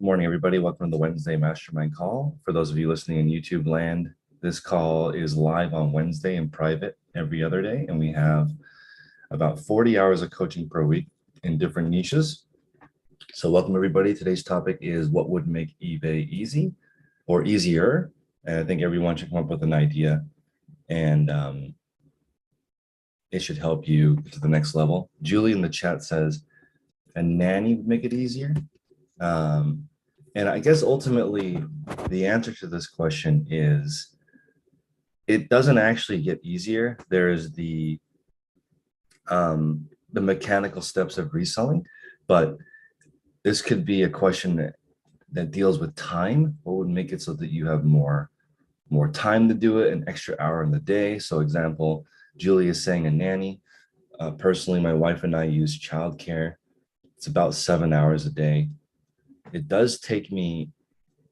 Good morning, everybody. Welcome to the Wednesday Mastermind Call. For those of you listening in YouTube land, this call is live on Wednesday and private every other day, and we have about 40 hours of coaching per week in different niches. So welcome, everybody. Today's topic is what would make eBay easy or easier. And I think everyone should come up with an idea, and it should help you to the next level. Julie in the chat says a nanny would make it easier. And I guess ultimately the answer to this question is it doesn't actually get easier. There's the mechanical steps of reselling, but this could be a question that deals with time. What would make it so that you have more time to do it, an extra hour in the day? So example, Julie is saying a nanny. Personally, my wife and I use childcare. It's about 7 hours a day. It does take me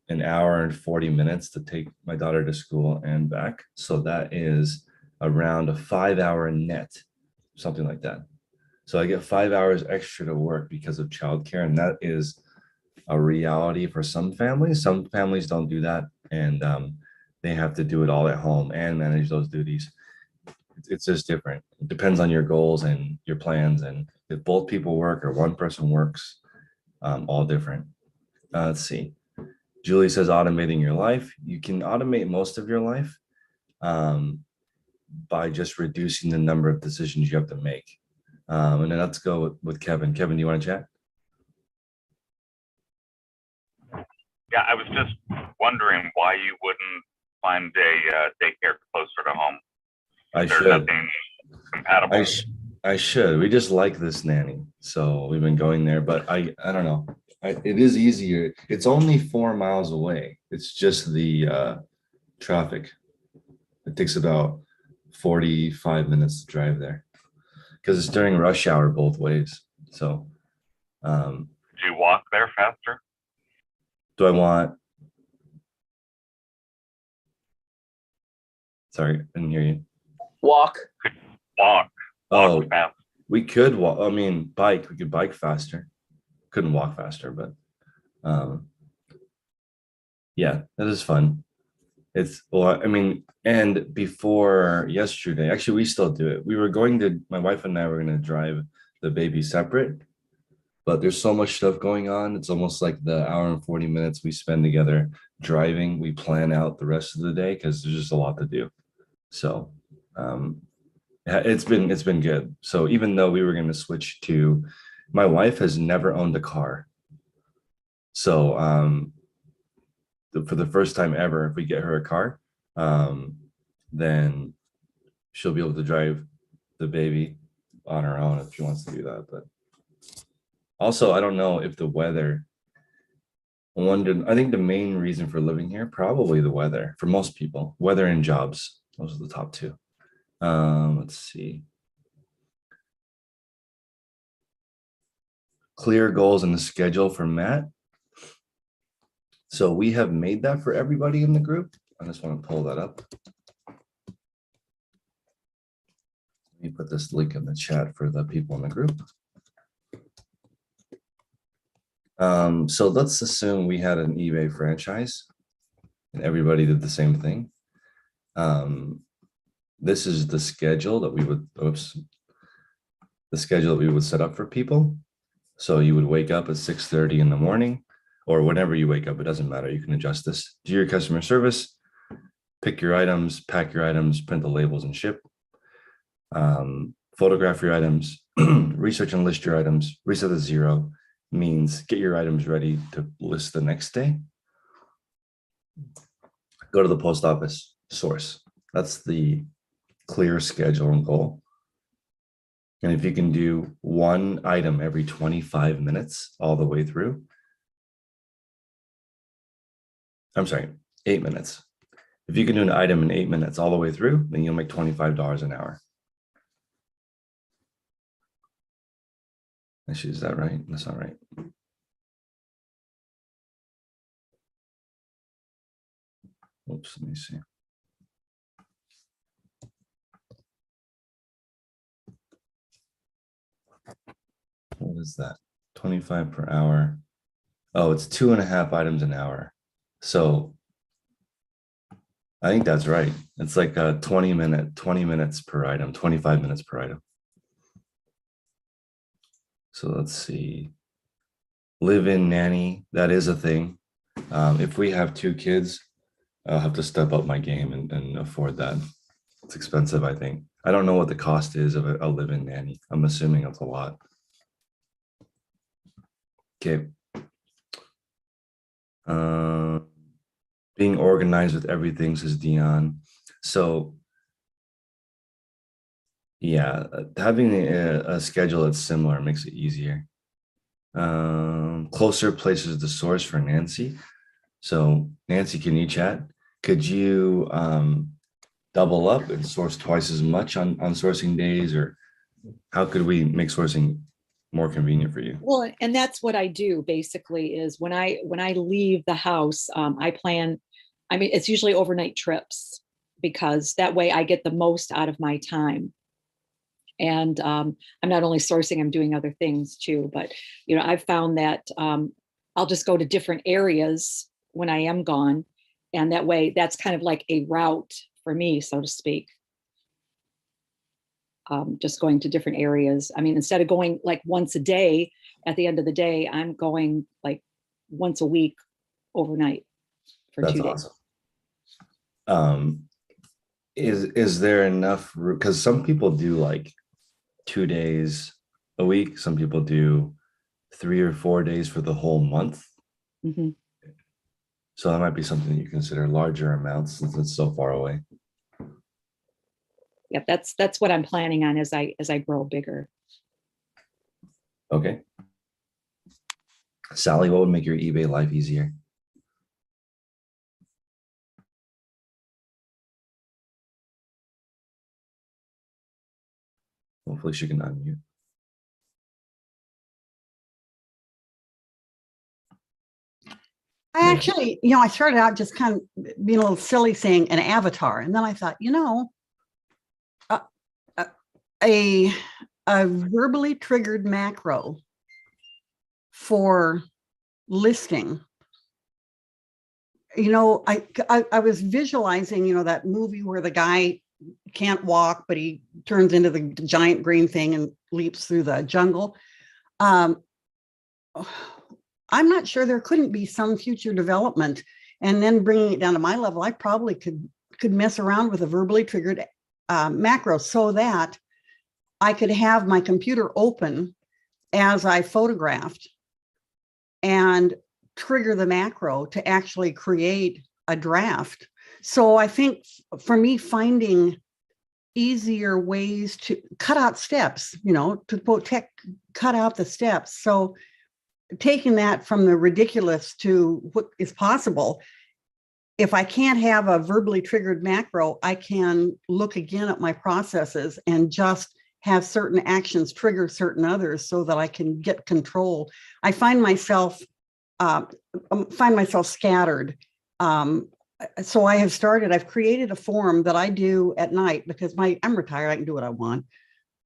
an hour and 40 minutes to take my daughter to school and back. So that is around a 5-hour net, something like that. So I get 5 hours extra to work because of childcare. And that is a reality for some families. Some families don't do that. And they have to do it all at home and manage those duties. It's just different. It depends on your goals and your plans. And if both people work or one person works, all different. Let's see. Julie says automating your life. You can automate most of your life by just reducing the number of decisions you have to make. And then let's go with Kevin. Kevin, do you want to chat? Yeah, I was just wondering why you wouldn't find a daycare closer to home. There's should. Nothing compatible. I should. We just like this nanny, so we've been going there. But I don't know. It is easier. It's only 4 miles away. It's just the traffic. It takes about 45 minutes to drive there because it's during rush hour both ways. So, do you walk there faster? Do I want? Sorry, I didn't hear you. Walk. Walk. Oh, fast. We could walk. I mean, bike. We could bike faster. Couldn't walk faster, but yeah, that is fun. It's well, I mean, and before yesterday, actually, we still do it. We were going to, my wife and I were going to drive the baby separate, but there's so much stuff going on. It's almost like the hour and 40 minutes we spend together driving. We plan out the rest of the day because there's just a lot to do. So it's been good. So even though we were going to switch to, my wife has never owned a car. So for the first time ever, if we get her a car, then she'll be able to drive the baby on her own if she wants to do that. But also, I don't know if the weather, I think the main reason for living here, probably the weather for most people, weather and jobs. Those are the top two. Let's see. Clear goals and the schedule for Matt. So we have made that for everybody in the group. I just want to pull that up. Let me put this link in the chat for the people in the group. So let's assume we had an eBay franchise and everybody did the same thing. This is the schedule that we would, set up for people. So you would wake up at 6:30 in the morning or whenever you wake up, it doesn't matter. You can adjust this. Do your customer service, pick your items, pack your items, print the labels and ship. Photograph your items, research and list your items, reset to 0 means get your items ready to list the next day. Go to the post office, source. That's the clear schedule and goal. And if you can do one item every 25 minutes all the way through, I'm sorry, 8 minutes. If you can do an item in 8 minutes all the way through, then you'll make $25 an hour. Actually, is that right? That's not right. Oops, let me see. What is that? 25 per hour Oh, it's 2.5 items an hour. So I think that's right. It's like a 20 minutes per item, 25 minutes per item. So let's see. Live-in nanny, that is a thing. If we have two kids, I'll have to step up my game and afford that. It's expensive, I think. I don't know what the cost is of a live-in nanny. I'm assuming it's a lot. Okay. Uh, being organized with everything, says Dion. So yeah, having a schedule that's similar makes it easier. Closer places to source for Nancy. So Nancy, can you chat? Could you double up and source twice as much on sourcing days, or how could we make sourcing more convenient for you? Well, and that's what I do basically is when I leave the house, I plan, I mean, it's usually overnight trips because that way I get the most out of my time. And I'm not only sourcing, I'm doing other things too. But I've found that I'll just go to different areas when I am gone, and that way that's kind of like a route for me, so to speak. Just going to different areas. I mean, instead of going like once a day, at the end of the day, I'm going like once a week overnight for That's 2 days. awesome. Um, is there enough? Because some people do like 2 days a week. Some people do 3 or 4 days for the whole month. Mhm. So that might be something you consider larger amounts since it's so far away. Yep, that's what I'm planning on as I grow bigger. Okay. Sally, what would make your eBay life easier? Hopefully she can unmute. I actually, I started out just kind of being a little silly saying an avatar. And then I thought, uh, uh, a, a verbally triggered macro for listing. I was visualizing, that movie where the guy can't walk, but he turns into the giant green thing and leaps through the jungle. I'm not sure there couldn't be some future development. And then bringing it down to my level, I probably could mess around with a verbally triggered macro so that I could have my computer open as I photographed and trigger the macro to actually create a draft. So I think for me, finding easier ways to cut out steps, to quote cut out the steps. So taking that from the ridiculous to what is possible. If I can't have a verbally triggered macro, I can look again at my processes and just have certain actions trigger certain others so that I can get control. I find myself scattered. So I've created a form that I do at night because I'm retired. I can do what I want.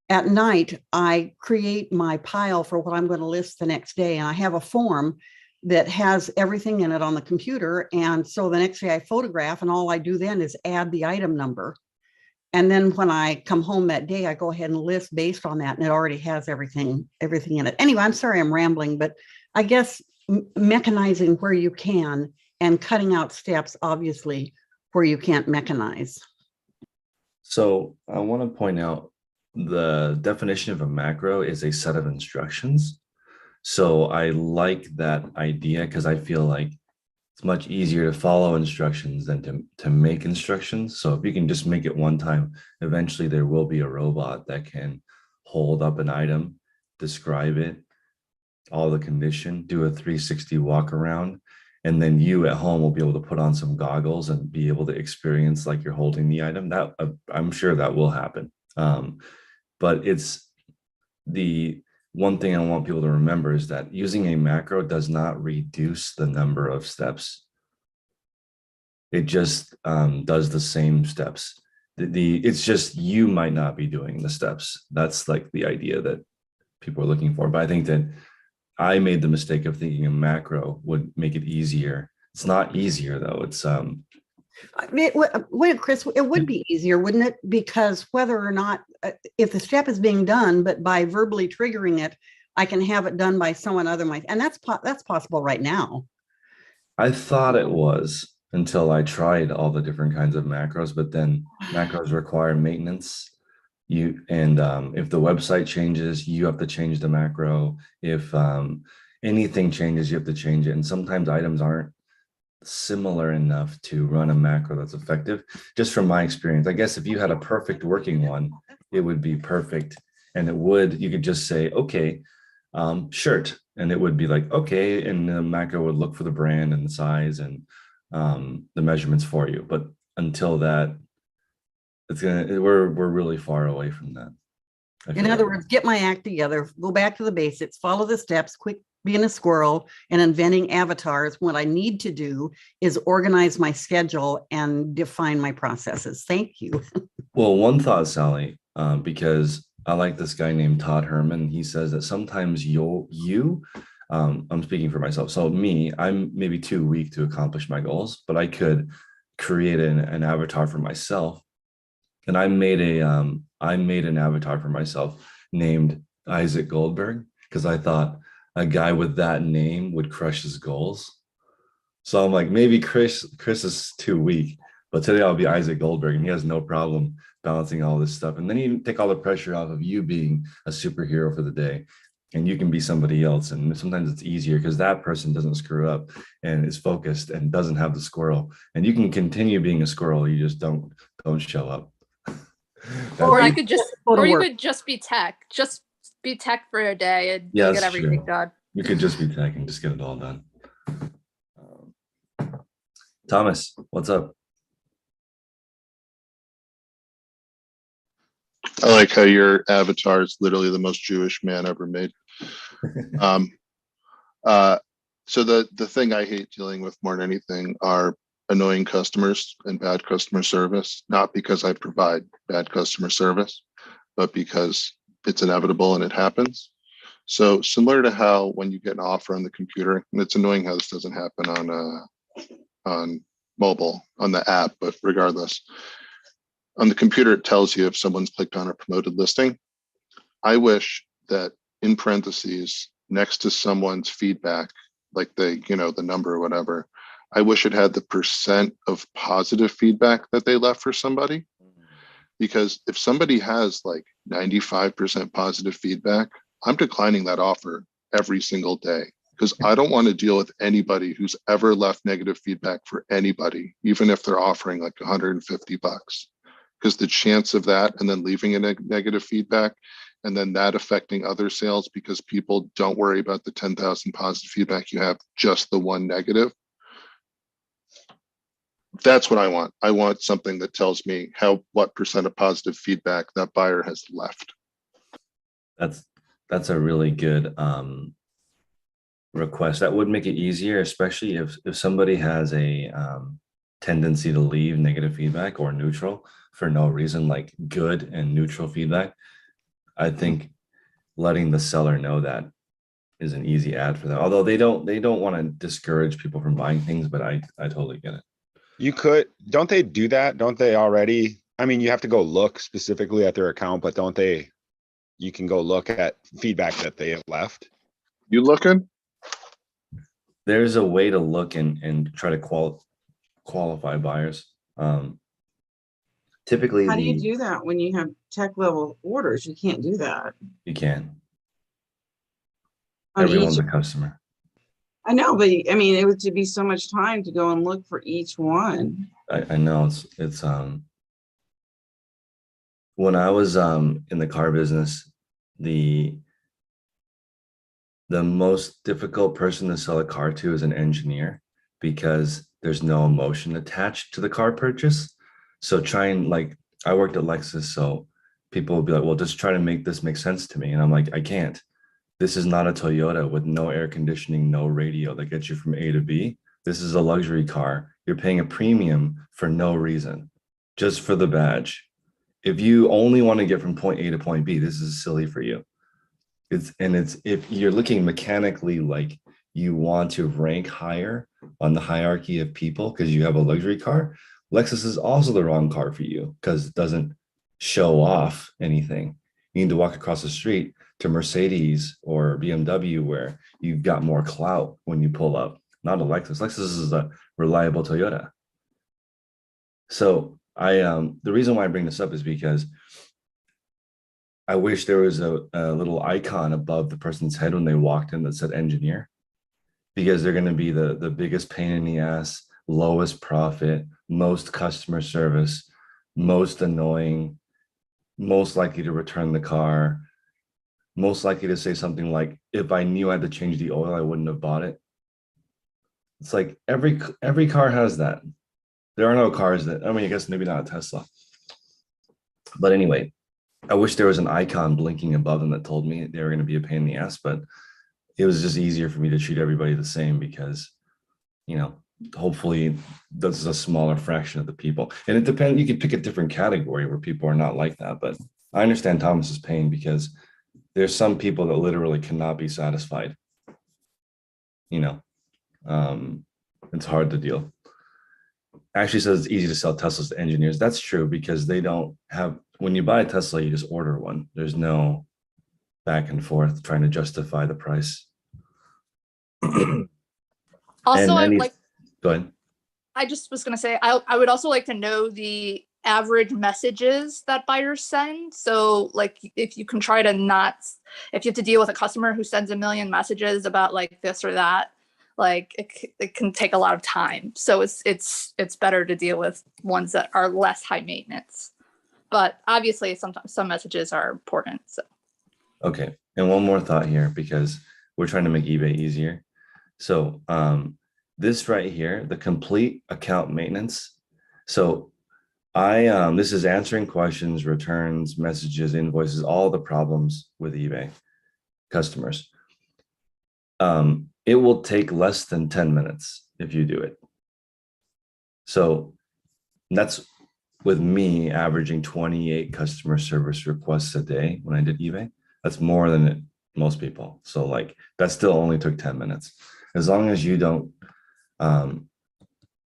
At night, I create my pile for what I'm going to list the next day. And I have a form that has everything in it on the computer. And so the next day I photograph, and all I do then is add the item number. And then when I come home that day, I go ahead and list based on that. And it already has everything in it. Anyway, I'm sorry I'm rambling, but I guess mechanizing where you can and cutting out steps, obviously, where you can't mechanize. So I want to point out the definition of a macro is a set of instructions. So I like that idea because I feel like it's much easier to follow instructions than to make instructions. So if you can just make it one time, eventually there will be a robot that can hold up an item, describe it, all the condition, do a 360 walk around, and then you at home will be able to put on some goggles and be able to experience like you're holding the item. That I'm sure that will happen. But it's the one thing I want people to remember is that using a macro does not reduce the number of steps. It just does the same steps. It's just you might not be doing the steps. That's like the idea that people are looking for. But I think that I made the mistake of thinking a macro would make it easier. It's not easier though. It's I mean, wait, Chris, it would be easier, wouldn't it? Because whether or not, if the step is being done, but by verbally triggering it, I can have it done by someone other than and that's possible right now. I thought it was until I tried all the different kinds of macros, but then macros require maintenance. If the website changes, you have to change the macro. If anything changes, you have to change it. And sometimes items aren't similar enough to run a macro that's effective. Just from my experience, I guess if you had a perfect working one, it would be perfect. And you could just say, okay, shirt. And it would be like, okay. And the macro would look for the brand and the size and the measurements for you. But until that, we're really far away from that. In other words, get my act together, go back to the basics, follow the steps, quit being a squirrel and inventing avatars. What I need to do is organize my schedule and define my processes. Thank you. Well, one thought, Sally, because I like this guy named Todd Herman. He says that sometimes I'm speaking for myself. So I'm maybe too weak to accomplish my goals, but I could create an avatar for myself. And I made an avatar for myself named Isaac Goldberg because I thought a guy with that name would crush his goals. So I'm like, maybe Chris is too weak, but today I'll be Isaac Goldberg and he has no problem balancing all this stuff. And then you take all the pressure off of you being a superhero for the day and you can be somebody else. And sometimes it's easier because that person doesn't screw up and is focused and doesn't have the squirrel. And you can continue being a squirrel. You just don't show up. Or you could just be tech. Just be tech for a day and you get everything done. You could just be tech and just get it all done. Thomas, what's up? I like how your avatar is literally the most Jewish man ever made. So the thing I hate dealing with more than anything are annoying customers and bad customer service, not because I provide bad customer service, but because it's inevitable and it happens. So similar to how when you get an offer on the computer, and it's annoying how this doesn't happen on mobile, on the app, but regardless, on the computer, it tells you if someone's clicked on a promoted listing. I wish that in parentheses, next to someone's feedback, like the number or whatever, I wish it had the percent of positive feedback that they left for somebody. Because if somebody has like 95% positive feedback, I'm declining that offer every single day because I don't want to deal with anybody who's ever left negative feedback for anybody, even if they're offering like $150. Because the chance of that and then leaving a negative feedback and then that affecting other sales because people don't worry about the 10,000 positive feedback you have, just the one negative. That's what I want. I want something that tells me what percent of positive feedback that buyer has left. That's a really good request. That would make it easier, especially if somebody has a tendency to leave negative feedback or neutral for no reason, like good and neutral feedback. I think letting the seller know that is an easy ad for them. Although they don't want to discourage people from buying things, but I totally get it. Don't they do that? Don't they already? I mean, you have to go look specifically at their account, but you can go look at feedback that they have left. You looking? There's a way to look and try to qualify buyers. Typically, how do you do that when you have tech level orders? You can't do that. You can. On Everyone's a customer. I know, but I mean, it would be so much time to go and look for each one. I know it's when I was in the car business, the most difficult person to sell a car to is an engineer because there's no emotion attached to the car purchase. So I worked at Lexus, so people would be like, well, just try to make this make sense to me. And I'm like, I can't. This is not a Toyota with no air conditioning, no radio that gets you from A to B. This is a luxury car. You're paying a premium for no reason, just for the badge. If you only want to get from point A to point B, this is silly for you. It's if you're looking mechanically, like you want to rank higher on the hierarchy of people because you have a luxury car, Lexus is also the wrong car for you because it doesn't show off anything. You need to walk across the street to Mercedes or BMW where you've got more clout when you pull up, not a Lexus. Lexus is a reliable Toyota. So the reason why I bring this up is because I wish there was a little icon above the person's head when they walked in that said engineer, because they're going to be the biggest pain in the ass, lowest profit, most customer service, most annoying, most likely to return the car, most likely to say something like, if I knew I had to change the oil, I wouldn't have bought it. It's like every car has that. There are no cars that, I mean, I guess maybe not a Tesla. But anyway, I wish there was an icon blinking above them that told me they were going to be a pain in the ass, but it was just easier for me to treat everybody the same because, you know, hopefully this is a smaller fraction of the people. And it depends, you could pick a different category where people are not like that, but I understand Thomas's pain because there's some people that literally cannot be satisfied. You know, it's hard to deal. Actually says it's easy to sell Teslas to engineers. That's true because they don't have, when you buy a Tesla, you just order one. There's no back and forth trying to justify the price. Also, I like, go ahead. I just was going to say, I would also like to know the average messages that buyers send. So like, if you can try to not, if you have to deal with a customer who sends a million messages about like this or that, like it can take a lot of time. So it's better to deal with ones that are less high maintenance. But obviously sometimes some messages are important. So. Okay. And one more thought here, because we're trying to make eBay easier. So this right here, the complete account maintenance. So this is answering questions, returns, messages, invoices, all the problems with eBay customers. It will take less than 10 minutes if you do it. So that's with me averaging 28 customer service requests a day when I did eBay. That's more than most people. So like that still only took 10 minutes. As long as you don't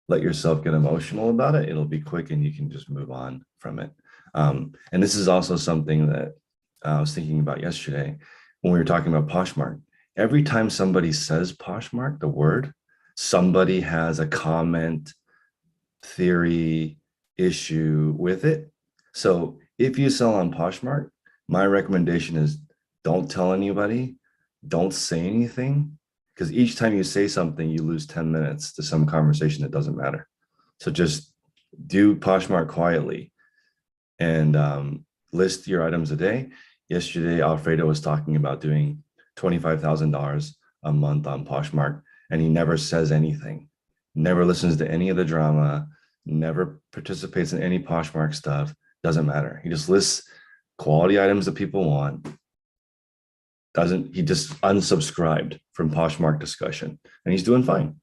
let yourself get emotional about it, it'll be quick and you can just move on from it. And this is also something that I was thinking about yesterday when we were talking about Poshmark. Every time somebody says Poshmark, the word, somebody has a comment, theory, issue with it. So if you sell on Poshmark, my recommendation is don't tell anybody, don't say anything, because each time you say something, you lose 10 minutes to some conversation that doesn't matter. So just do Poshmark quietly and list your items a day. Yesterday, Alfredo was talking about doing $25,000 a month on Poshmark, and he never says anything, never listens to any of the drama, never participates in any Poshmark stuff. Doesn't matter. He just lists quality items that people want. He just unsubscribed from Poshmark discussion, and he's doing fine.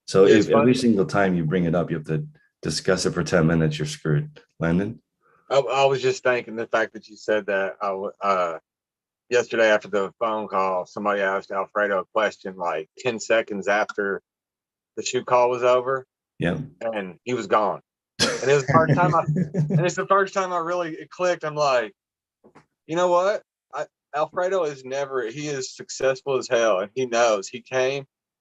So if every single time you bring it up, you have to discuss it for 10 minutes, you're screwed. Landon? I was just thinking the fact that you said that. Yesterday after the phone call, somebody asked Alfredo a question like 10 seconds after the shoot call was over. Yeah. And he was gone. And it was the first time it's the first time I really clicked. I'm like, you know what? Alfredo he is successful as hell. And he knows he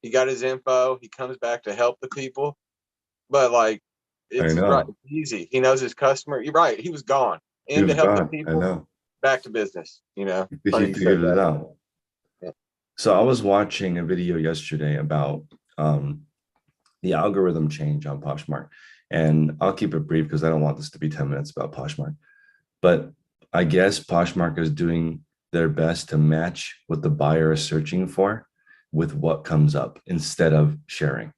got his info. He comes back to help the people. But like, it's right, easy. He knows his customer. You're right. He was gone. And to help the people. I know. Back to business, you know. He figured it out. Yeah. So I was watching a video yesterday about the algorithm change on Poshmark, and I'll keep it brief because I don't want this to be 10 minutes about Poshmark. But I guess Poshmark is doing their best to match what the buyer is searching for with what comes up instead of sharing,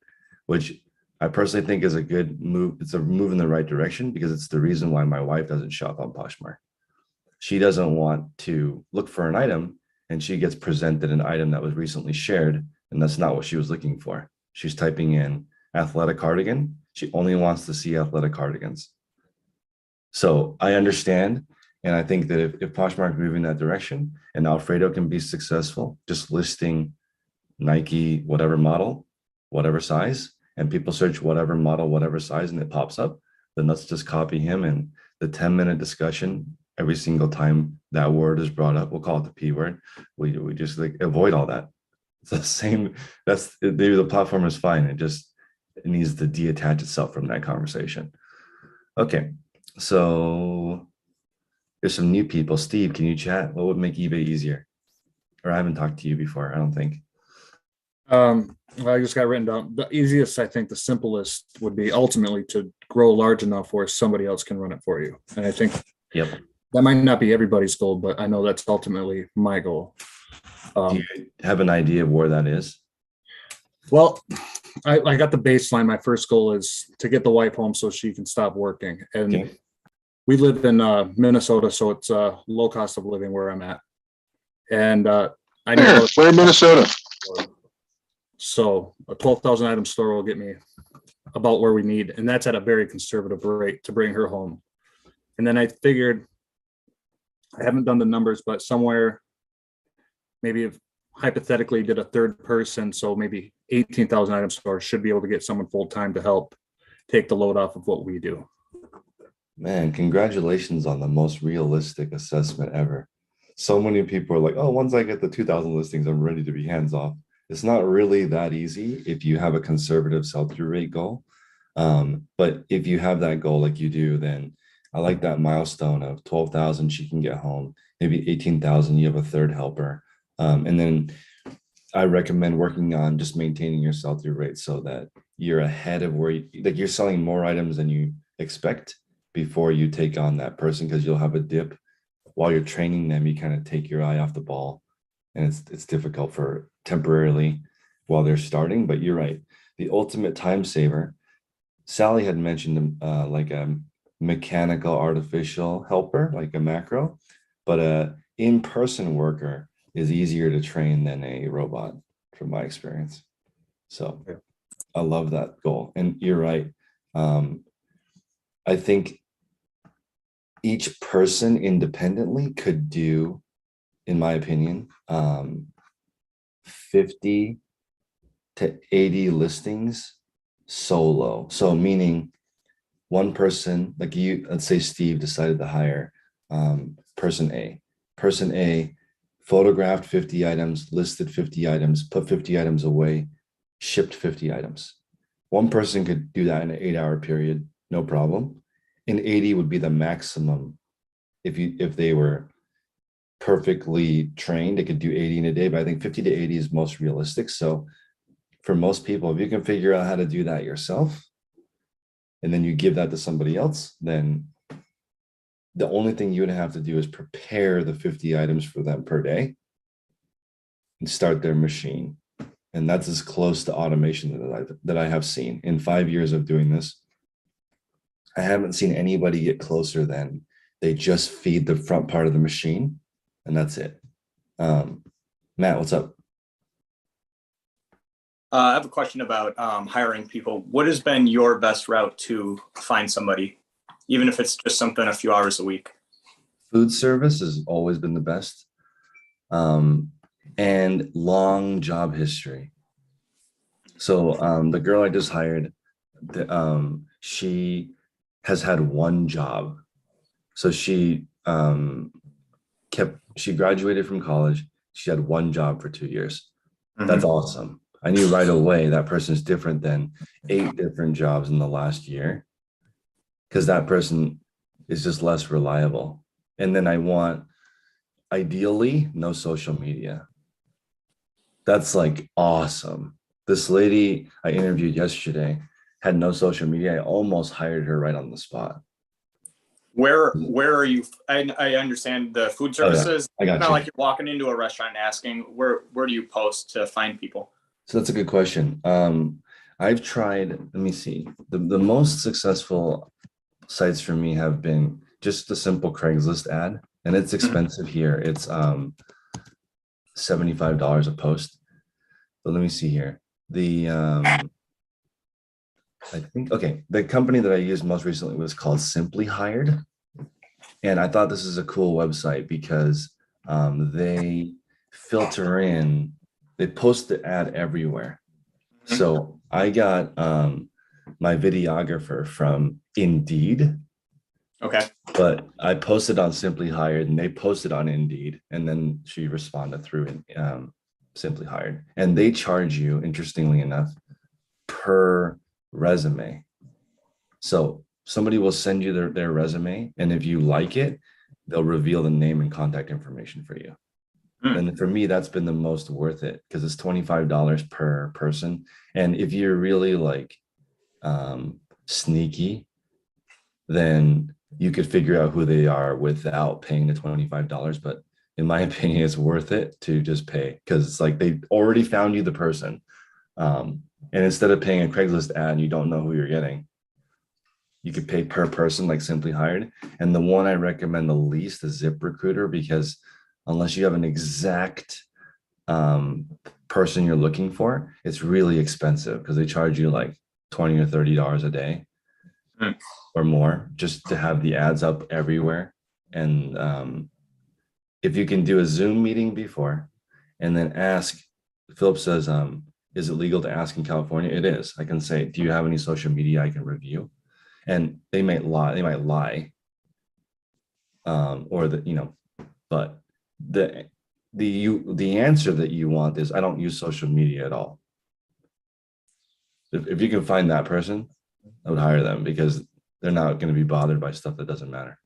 which I personally think is a good move. It's a move in the right direction because it's the reason why my wife doesn't shop on Poshmark. She doesn't want to look for an item and she gets presented an item that was recently shared, and that's not what she was looking for. She's typing in athletic cardigan. She only wants to see athletic cardigans. So I understand And I think that if Poshmark move in that direction and Alfredo can be successful, just listing Nike, whatever model, whatever size, and people search whatever model, whatever size, and it pops up, then let's just copy him. And the 10-minute discussion every single time that word is brought up, we'll call it the P word. We just like avoid all that. It's the same. The platform is fine. It needs to detach itself from that conversation. Okay, so there's some new people. Steve, can you chat? What would make eBay easier? Or I haven't talked to you before, I don't think. I just got written down. The easiest, I think the simplest would be ultimately to grow large enough where somebody else can run it for you. And I think that might not be everybody's goal, but I know that's ultimately my goal. Do you have an idea of where that is? Well, I got the baseline. My first goal is to get the wife home so she can stop working. And we live in Minnesota, so it's a low cost of living where I'm at. And I know where in Minnesota. So a 12,000 item store will get me about where we need. And that's at a very conservative rate to bring her home. And then I figured, I haven't done the numbers, but somewhere maybe if hypothetically did a third person, so maybe 18,000 item store should be able to get someone full-time to help take the load off of what we do. Man, congratulations on the most realistic assessment ever. So many people are like, oh, once I get the 2,000 listings, I'm ready to be hands off. It's not really that easy if you have a conservative sell-through rate goal. But if you have that goal like you do, then I like that milestone of 12,000 she can get home, maybe 18,000, you have a third helper. And then I recommend working on just maintaining your sell-through rate so that you're ahead of where you're selling more items than you expect before you take on that person, because you'll have a dip while you're training them. You kind of take your eye off the ball, and it's difficult for temporarily while they're starting. But you're right, the ultimate time saver. Sally had mentioned like a mechanical artificial helper, like a macro, but a in-person worker is easier to train than a robot, from my experience. So I love that goal. And you're right. I think each person independently could do, in my opinion, 50 to 80 listings solo. So meaning one person, like you, let's say Steve decided to hire person A. Person A photographed 50 items, listed 50 items, put 50 items away, shipped 50 items. One person could do that in an 8-hour period, no problem. And 80 would be the maximum. If they were perfectly trained, they could do 80 in a day, but I think 50 to 80 is most realistic. So for most people, if you can figure out how to do that yourself, and then you give that to somebody else, then the only thing you would have to do is prepare the 50 items for them per day and start their machine. And that's as close to automation that I have seen in 5 years of doing this. I haven't seen anybody get closer than they just feed the front part of the machine, and that's it. Matt, what's up? I have a question about hiring people. What has been your best route to find somebody, even if it's just something a few hours a week? Food service has always been the best. And long job history. So the girl I just hired, she has had one job. So she graduated from college. She had one job for 2 years. That's awesome. I knew right away that person's different than 8 different jobs in the last year, because that person is just less reliable. And then I want, ideally, no social media. That's like awesome. This lady I interviewed yesterday had no social media. I almost hired her right on the spot. Where are you? I understand the food services. I got It's not you. like you're walking into a restaurant and asking where do you post to find people? So that's a good question. I've tried, let me see. The most successful sites for me have been just a simple Craigslist ad, and it's expensive here. It's $75 a post. But let me see here. I think, okay, the company that I used most recently was called Simply Hired. And I thought this is a cool website because they filter in, they post the ad everywhere. Mhm. So I got my videographer from Indeed, Okay. but I posted on Simply Hired and they posted on Indeed, and then she responded through Simply Hired. And they charge you, interestingly enough, per resume. So somebody will send you their resume, and if you like it, they'll reveal the name and contact information for you. Hmm. And for me, that's been the most worth it because it's $25 per person. And if you're really like sneaky, then you could figure out who they are without paying the $25. But in my opinion, it's worth it to just pay because it's like they already found you the person. And instead of paying a Craigslist ad and you don't know who you're getting, you could pay per person like Simply Hired. And the one I recommend the least is ZipRecruiter, because unless you have an exact person you're looking for, it's really expensive because they charge you like $20 or $30 a day or more just to have the ads up everywhere. And if you can do a Zoom meeting before and then ask, Philip says, is it legal to ask in California? It is. I can say, do you have any social media I can review? And they might lie, or but the answer that you want is, I don't use social media at all. If you can find that person, I would hire them because they're not going to be bothered by stuff that doesn't matter.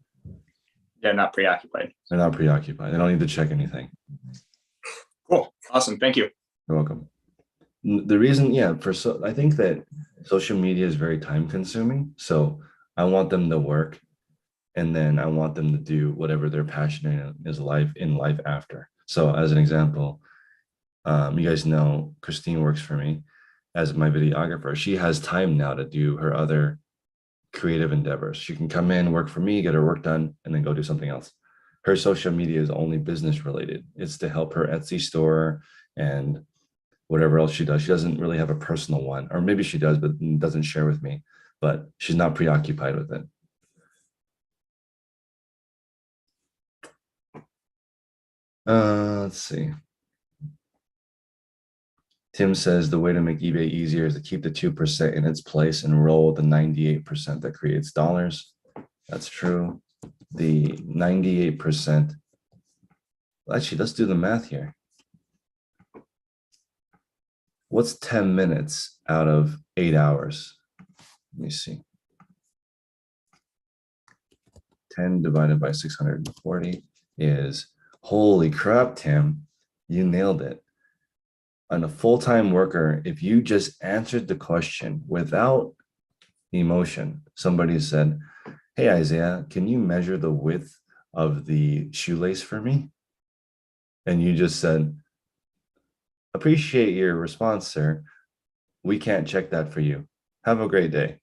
Yeah, not preoccupied. They're not preoccupied. They don't need to check anything. Cool. Awesome. Thank you. You're welcome. The reason, I think that social media is very time consuming. So I want them to work, and then I want them to do whatever they're passionate in life after. So as an example, you guys know Christine works for me as my videographer. She has time now to do her other creative endeavors. She can come in, work for me, get her work done, and then go do something else. Her social media is only business related. It's to help her Etsy store and whatever else she does. She doesn't really have a personal one, or maybe she does, but doesn't share with me, but she's not preoccupied with it. Let's see. Tim says the way to make eBay easier is to keep the 2% in its place and roll the 98% that creates dollars. That's true. The 98%. Actually, let's do the math here. What's 10 minutes out of 8 hours? Let me see. 10 divided by 640 is, holy crap, Tim, you nailed it. On a full-time worker, if you just answered the question without emotion, somebody said, hey, Isaiah, can you measure the width of the shoelace for me? And you just said, appreciate your response, sir. We can't check that for you. Have a great day.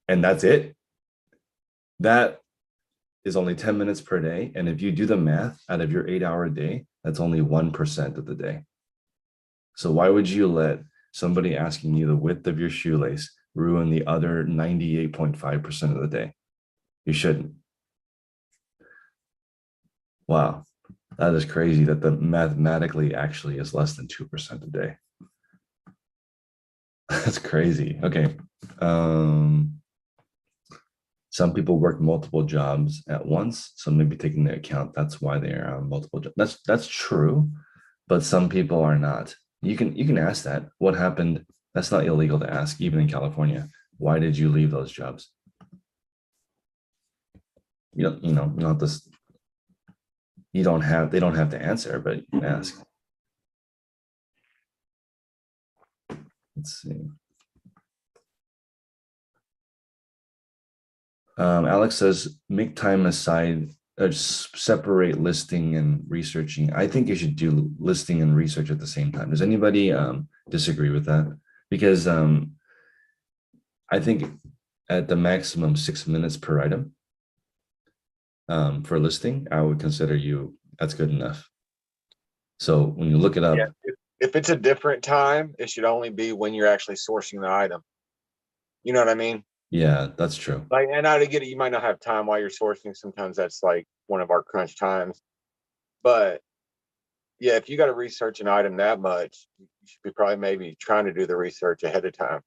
And that's it. That is only 10 minutes per day. And if you do the math out of your 8-hour day, that's only 1% of the day. So why would you let somebody asking you the width of your shoelace ruin the other 98.5% of the day? You shouldn't. Wow, that is crazy that the mathematically actually is less than 2% a day. That's crazy. Okay. Some people work multiple jobs at once, so maybe taking into account that's why they are on multiple jobs. That's true, but some people are not. You can ask that. What happened? That's not illegal to ask, even in California. Why did you leave those jobs? You don't have to. They don't have to answer, but you can ask. Let's see. Alex says, make time aside, separate listing and researching. I think you should do listing and research at the same time. Does anybody disagree with that? Because I think at the maximum 6 minutes per item for listing, I would consider that's good enough. So when you look it up, Yeah, if it's a different time, it should only be when you're actually sourcing the item. You know what I mean? Yeah, that's true. Like, and I get it, you might not have time while you're sourcing. Sometimes that's like one of our crunch times. But yeah, if you got to research an item that much, you should be probably maybe trying to do the research ahead of time,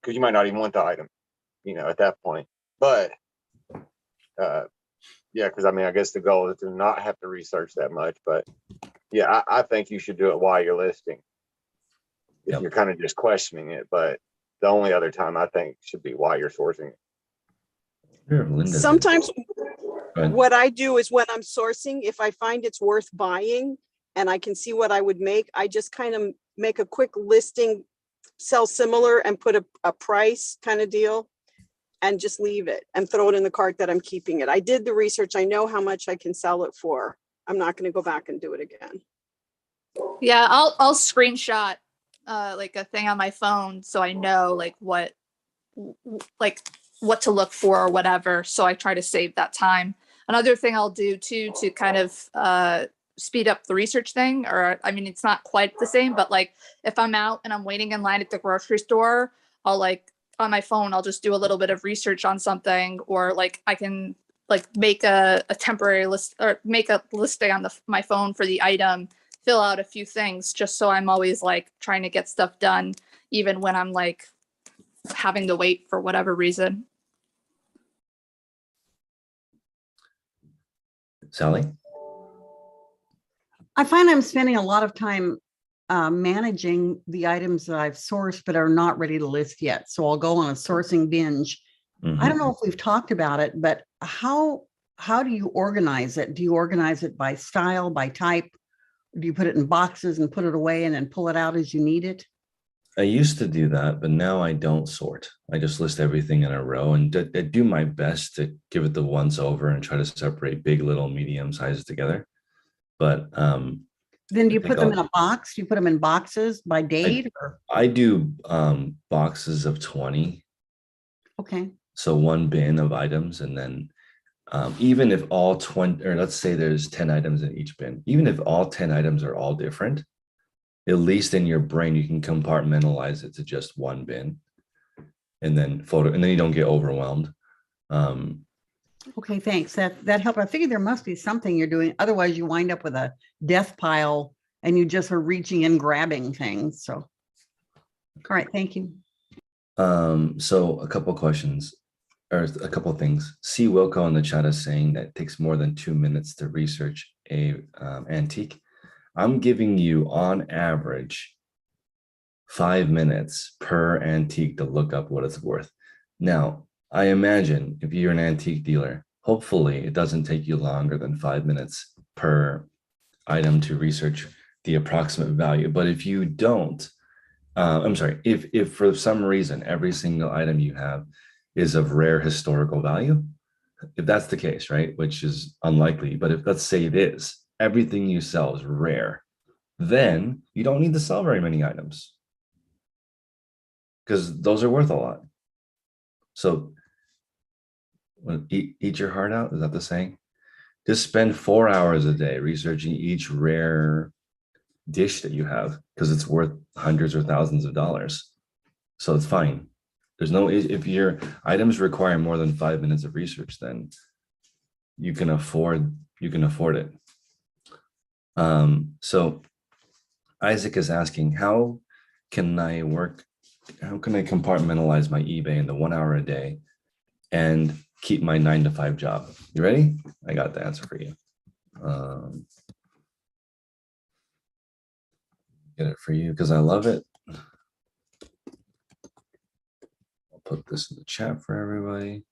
because you might not even want the item, at that point. But yeah, because I mean, I guess the goal is to not have to research that much. But yeah, I think you should do it while you're listing, if Yep. you're kind of just questioning it. But the only other time I think should be while you're sourcing it. Sure, Linda's in. Sometimes Go ahead. what I do is when I'm sourcing, if I find it's worth buying and I can see what I would make, I just kind of make a quick listing, sell similar, and put a price kind of deal and just leave it and throw it in the cart that I'm keeping it. I did the research. I know how much I can sell it for. I'm not going to go back and do it again. Yeah, I'll screenshot like a thing on my phone so I know like what to look for or whatever. So I try to save that time. Another thing I'll do too to kind of speed up the research thing, or I mean, it's not quite the same, but like if I'm out and I'm waiting in line at the grocery store, I'll like on my phone, I'll just do a little bit of research on something, or like I can like make a temporary list or make a listing on my phone for the item, fill out a few things just so I'm always like trying to get stuff done, even when I'm like having to wait for whatever reason. Sally? I find I'm spending a lot of time managing the items that I've sourced but are not ready to list yet. So I'll go on a sourcing binge. I don't know if we've talked about it, but how do you organize it? Do you organize it by style, by type? Do you put it in boxes and put it away and then pull it out as you need it? I used to do that, but now I don't sort. I just list everything in a row and I do my best to give it the once over and try to separate big, little, medium sizes together. But then do you I put think them in a box? Do you put them in boxes by date? I do boxes of 20. Okay. So one bin of items, and then even if all 20, or let's say there's 10 items in each bin, even if all 10 items are all different, at least in your brain, you can compartmentalize it to just one bin and then you don't get overwhelmed. Okay, thanks. That helped. I figured there must be something you're doing. Otherwise you wind up with a death pile and you just are reaching and grabbing things. So, all right, thank you. So a couple questions or a couple of things. C Wilco in the chat is saying that it takes more than 2 minutes to research a antique. I'm giving you on average 5 minutes per antique to look up what it's worth. Now, I imagine if you're an antique dealer, hopefully it doesn't take you longer than 5 minutes per item to research the approximate value. But if you don't, I'm sorry, if for some reason every single item you have is of rare historical value, if that's the case, right, which is unlikely, but if let's say it is, everything you sell is rare, then you don't need to sell very many items because those are worth a lot. So eat your heart out, is that the saying? Just spend 4 hours a day researching each rare dish that you have because it's worth hundreds or thousands of dollars. So it's fine. There's no, if your items require more than 5 minutes of research, then you can afford it. So Isaac is asking, how can I compartmentalize my eBay in the 1 hour a day and keep my 9-to-5 job? You ready? I got the answer for you. Get it for you because I love it. I'll put this in the chat for everybody.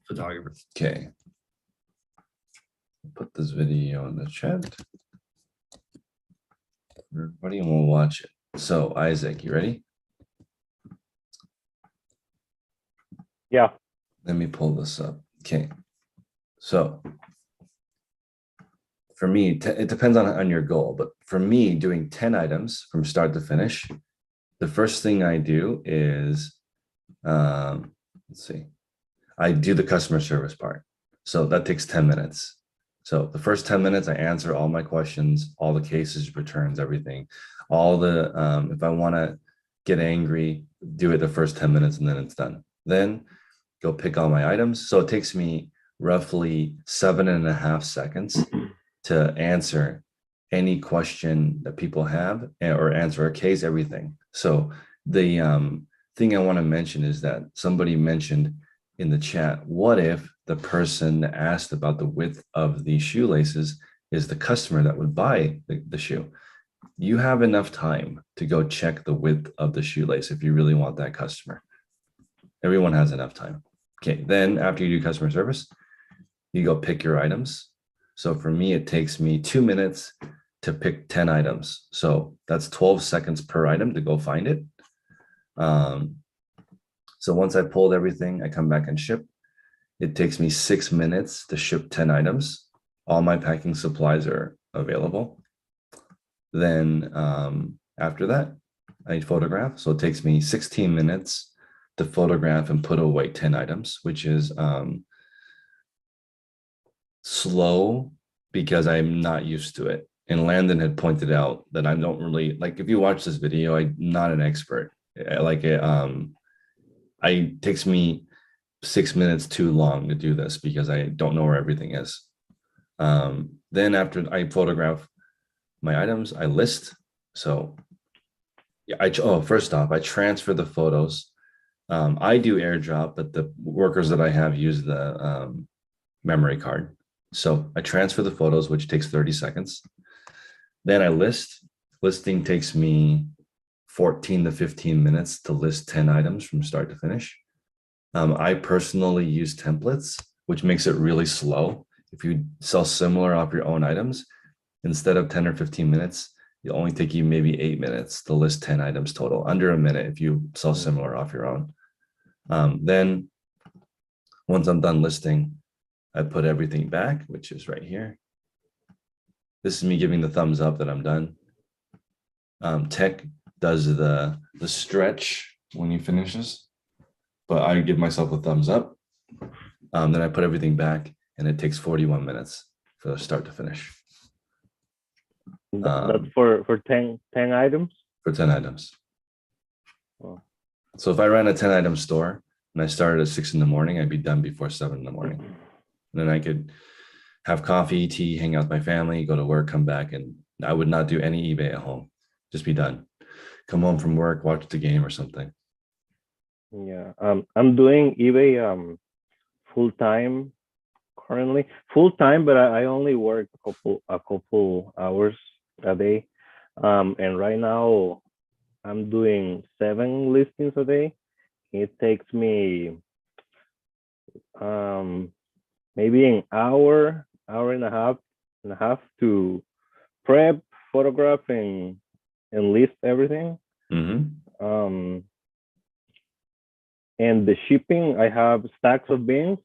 Photographer. Okay. Put this video in the chat. Everybody will watch it. So Isaac, you ready? Yeah. Let me pull this up. Okay. So for me, it depends on your goal, but for me, doing 10 items from start to finish, the first thing I do is, let's see, I do the customer service part. So that takes 10 minutes. So the first 10 minutes, I answer all my questions, all the cases, returns, everything. All the, if I want to get angry, do it the first 10 minutes and then it's done. Then go pick all my items. So it takes me roughly 7.5 seconds to answer any question that people have or answer a case, everything. So the thing I want to mention is that somebody mentioned in the chat, what if the person that asked about the width of the shoelaces is the customer that would buy the shoe? You have enough time to go check the width of the shoelace if you really want that customer. Everyone has enough time. Okay, then after you do customer service, you go pick your items. So for me, it takes me 2 minutes to pick 10 items. So that's 12 seconds per item to go find it. So once I pulled everything, I come back and ship. It takes me 6 minutes to ship 10 items. All my packing supplies are available. Then after that, I photograph. So it takes me 16 minutes to photograph and put away 10 items, which is slow because I'm not used to it. And Landon had pointed out that I don't really, like, if you watch this video, I'm not an expert. Like it takes me 6 minutes too long to do this because I don't know where everything is. Then after I photograph my items, I list. So yeah, first off, I transfer the photos. I do airdrop, but the workers that I have use the memory card. So I transfer the photos, which takes 30 seconds. Then I list. Listing takes me 14 to 15 minutes to list 10 items from start to finish. I personally use templates, which makes it really slow. If you sell similar off your own items, instead of 10 or 15 minutes, it'll only take you maybe 8 minutes to list 10 items total, under a minute if you sell similar off your own. Then once I'm done listing, I put everything back, which is right here. This is me giving the thumbs up that I'm done. Tech does the stretch when he finishes, but I give myself a thumbs up. Then I put everything back and it takes 41 minutes for the start to finish. That's for 10 items? For 10 items. Oh. So if I ran a 10 item store and I started at 6 in the morning, I'd be done before 7 in the morning. And then I could have coffee, tea, hang out with my family, go to work, come back, and I would not do any eBay at home. Just be done. Come home from work, watch the game or something. Yeah, I'm doing eBay full time currently. Full time, but I only work a couple hours a day. And right now I'm doing 7 listings a day. It takes me maybe an hour and a half to prep, photograph, and list everything. Mm-hmm. And the shipping, I have stacks of bins.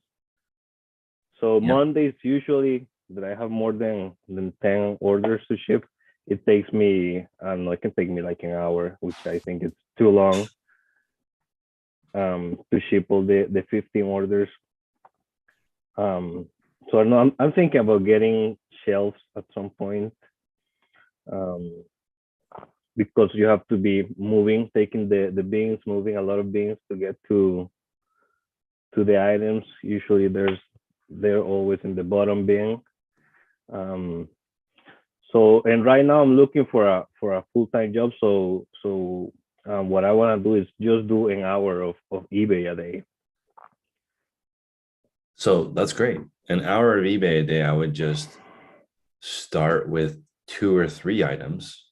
So Yeah. Mondays usually that I have more than 10 orders to ship, it takes me, I don't know, it can take me like an hour, which I think is too long to ship all the 15 orders. So I'm thinking about getting shelves at some point, because you have to be moving, taking the bins, moving a lot of bins to get to the items. Usually they're always in the bottom bin. So, and right now I'm looking for a full-time job. So what I want to do is just do an hour of eBay a day. So that's great. An hour of eBay a day, I would just start with 2 or 3 items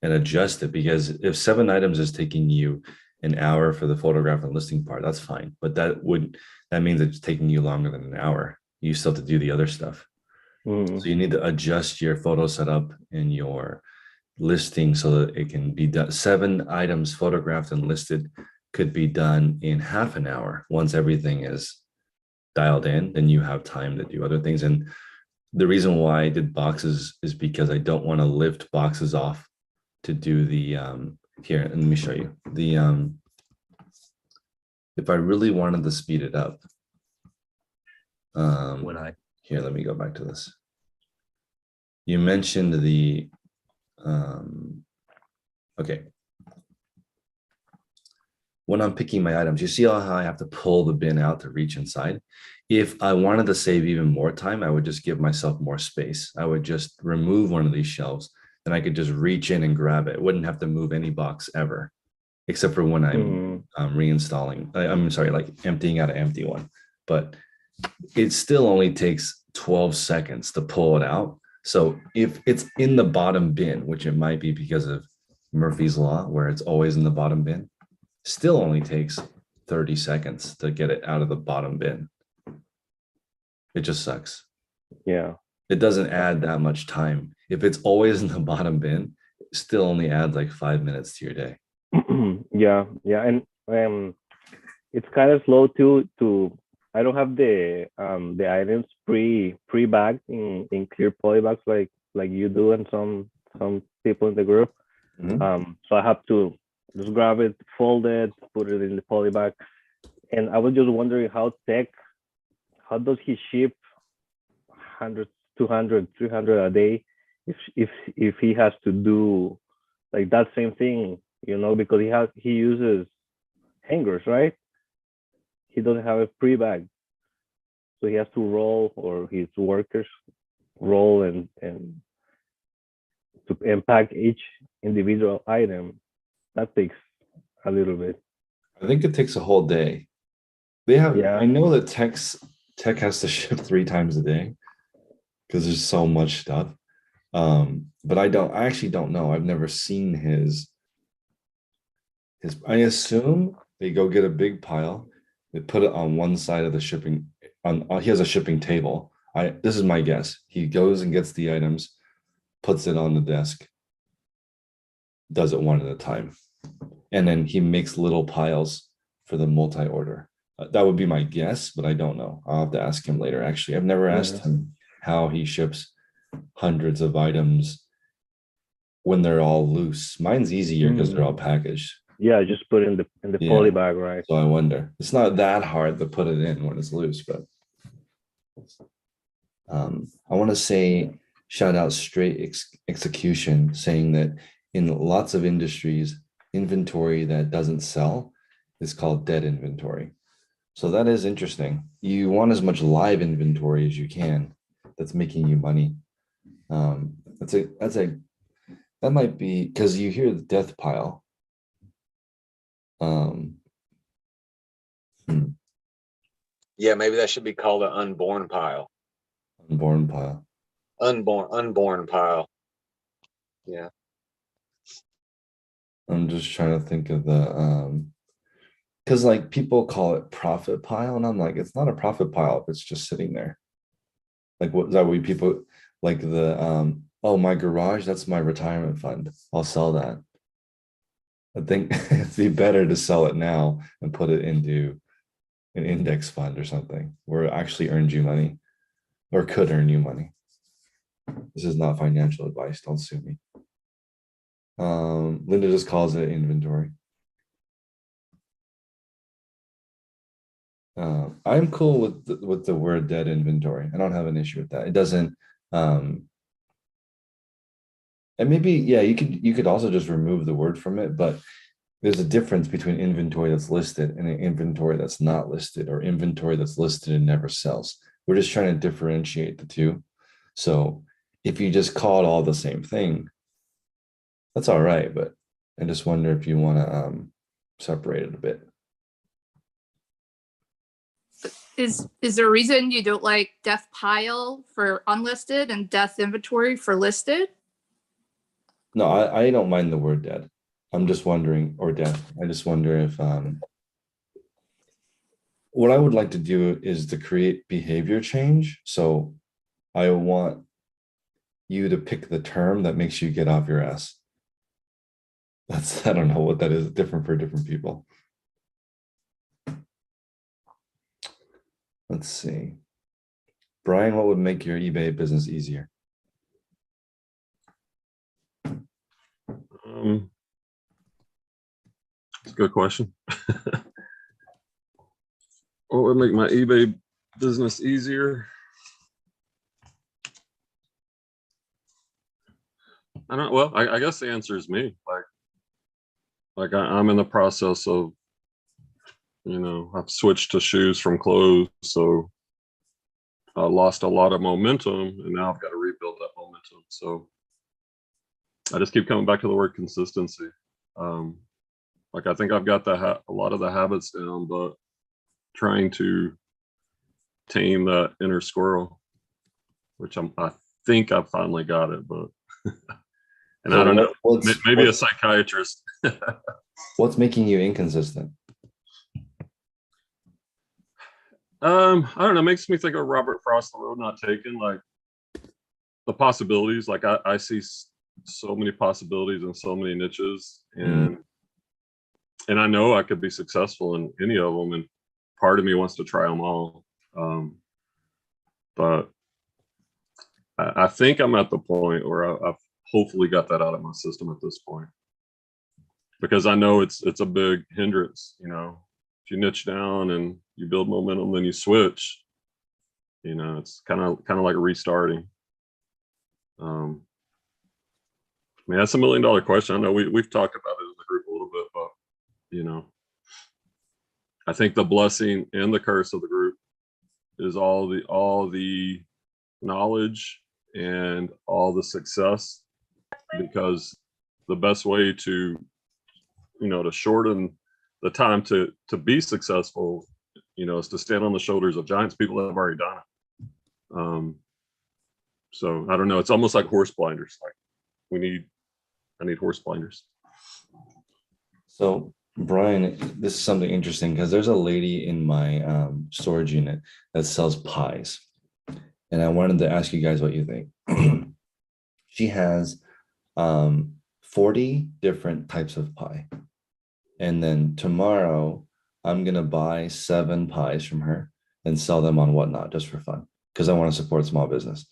and adjust it, because if 7 items is taking you an hour for the photograph and listing part, that's fine. But that means it's taking you longer than an hour. You still have to do the other stuff. Mm. So you need to adjust your photo setup and your listing so that it can be done. 7 items photographed and listed could be done in half an hour. Once everything is dialed in, then you have time to do other things. And the reason why I did boxes is because I don't want to lift boxes off to do the here, and let me show you the if I really wanted to speed it up, here, let me go back to this. You mentioned the, okay. When I'm picking my items, you see how I have to pull the bin out to reach inside? If I wanted to save even more time, I would just give myself more space. I would just remove one of these shelves, then I could just reach in and grab it. Wouldn't have to move any box ever, except for when I'm reinstalling. I'm sorry, like emptying out an empty one. But it still only takes 12 seconds to pull it out. So if it's in the bottom bin, which it might be because of Murphy's Law, where it's always in the bottom bin, still only takes 30 seconds to get it out of the bottom bin. It just sucks. Yeah. It doesn't add that much time. If it's always in the bottom bin, it still only adds like 5 minutes to your day. Yeah, and it's kind of slow too. I don't have the items pre-bagged in clear poly bags like you do and some people in the group. So I have to just grab it, fold it, put it in the poly bag. And I was just wondering how does he ship 100, 200, 300 a day if he has to do like that same thing, because he uses hangers, right? He doesn't have a pre-bag. So he has to roll, or his workers roll and to unpack each individual item. That takes a little bit. I think it takes a whole day. They have, Yeah. I know that tech has to ship 3 times a day because there's so much stuff. But I actually don't know. I've never seen his, I assume they go get a big pile, they put it on one side of the shipping, he has a shipping table. This is my guess. He goes and gets the items, puts it on the desk, does it one at a time. And then he makes little piles for the multi-order. That would be my guess, but I don't know. I'll have to ask him later. Actually, I've never asked him how he ships hundreds of items when they're all loose. Mine's easier because they're all packaged. Yeah, just put it in the poly bag, right? So I wonder. It's not that hard to put it in when it's loose, but I want to say shout out Straight Execution, saying that in lots of industries, inventory that doesn't sell is called dead inventory. So that is interesting. You want as much live inventory as you can that's making you money. That might be because you hear the death pile. Yeah, maybe that should be called an unborn pile. Unborn pile. Unborn pile. Yeah. I'm just trying to think of the because like people call it profit pile, and I'm like, it's not a profit pile if it's just sitting there. Like, what is that? What people like the oh, my garage, that's my retirement fund. I'll sell that. I think it'd be better to sell it now and put it into an index fund or something where it actually earns you money or could earn you money. This is not financial advice. Don't sue me. Linda just calls it inventory. I'm cool with the word dead inventory. I don't have an issue with that. It doesn't and maybe, yeah, you could also just remove the word from it, but there's a difference between inventory that's listed and an inventory that's not listed, or inventory that's listed and never sells. We're just trying to differentiate the two. So if you just call it all the same thing, that's all right, but I just wonder if you want to separate it a bit. Is there a reason you don't like death pile for unlisted and death inventory for listed? No, I don't mind the word dead. I'm just wondering, or death. I just wonder if what I would like to do is to create behavior change. So I want you to pick the term that makes you get off your ass. I don't know what that is, different for different people. Let's see. Brian, what would make your eBay business easier? That's a good question. What would make my eBay business easier? I don't, well, I guess the answer is me. I'm in the process of, I've switched to shoes from clothes. So I lost a lot of momentum and now I've got to rebuild that momentum. So I just keep coming back to the word consistency. I think I've got a lot of the habits down, but trying to tame that inner squirrel, which I think I've finally got it, but and So I don't know, maybe a what's, psychiatrist. what's making you inconsistent? I don't know, it makes me think of Robert Frost, The Road Not Taken, like the possibilities. Like I see so many possibilities and so many niches, and I know I could be successful in any of them, and part of me wants to try them all. But I think I'm at the point where I've hopefully got that out of my system at this point, because I know it's a big hindrance. If you niche down and you build momentum, then you switch. It's kind of like restarting. I mean, that's $1 million question. I know we've talked about it in the group a little bit, but I think the blessing and the curse of the group is all the knowledge and all the success, because the best way to to shorten the time to be successful is to stand on the shoulders of giants, people that have already done it. So I don't know, it's almost like horse blinders. Like I need horse blinders. So Brian, this is something interesting because there's a lady in my storage unit that sells pies. And I wanted to ask you guys what you think. She has 40 different types of pie. And then tomorrow, I'm going to buy 7 pies from her and sell them on Whatnot just for fun, because I want to support small business.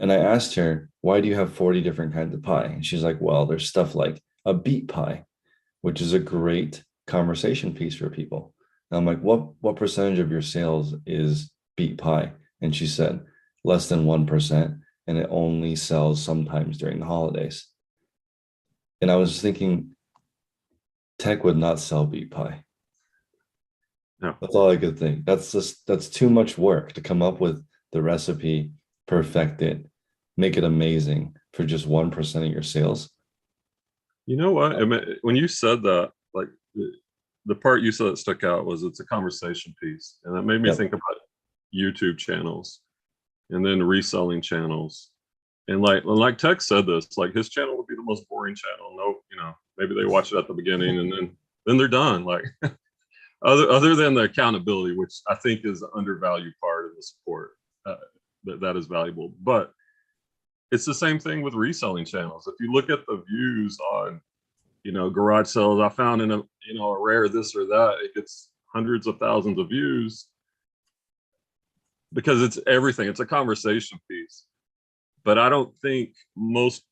And I asked her, why do you have 40 different kinds of pie? And she's like, well, there's stuff like a beet pie, which is a great conversation piece for people. And I'm like, what percentage of your sales is beet pie? And she said, less than 1%. And it only sells sometimes during the holidays. And I was thinking, tech would not sell beet pie. No. That's all I could think. That's too much work to come up with the recipe, perfect it, make it amazing for just 1% of your sales. You know what? I mean, when you said that, like the part you said that stuck out was it's a conversation piece. And that made me think about YouTube channels and then reselling channels. And like Tech said this, like his channel would be the most boring channel. No, maybe they watch it at the beginning and then they're done. Like other than the accountability, which I think is the undervalued part of the support, that is valuable. But it's the same thing with reselling channels. If you look at the views on, garage sales, I found in a rare this or that, it gets hundreds of thousands of views because it's everything. It's a conversation piece. But I don't think most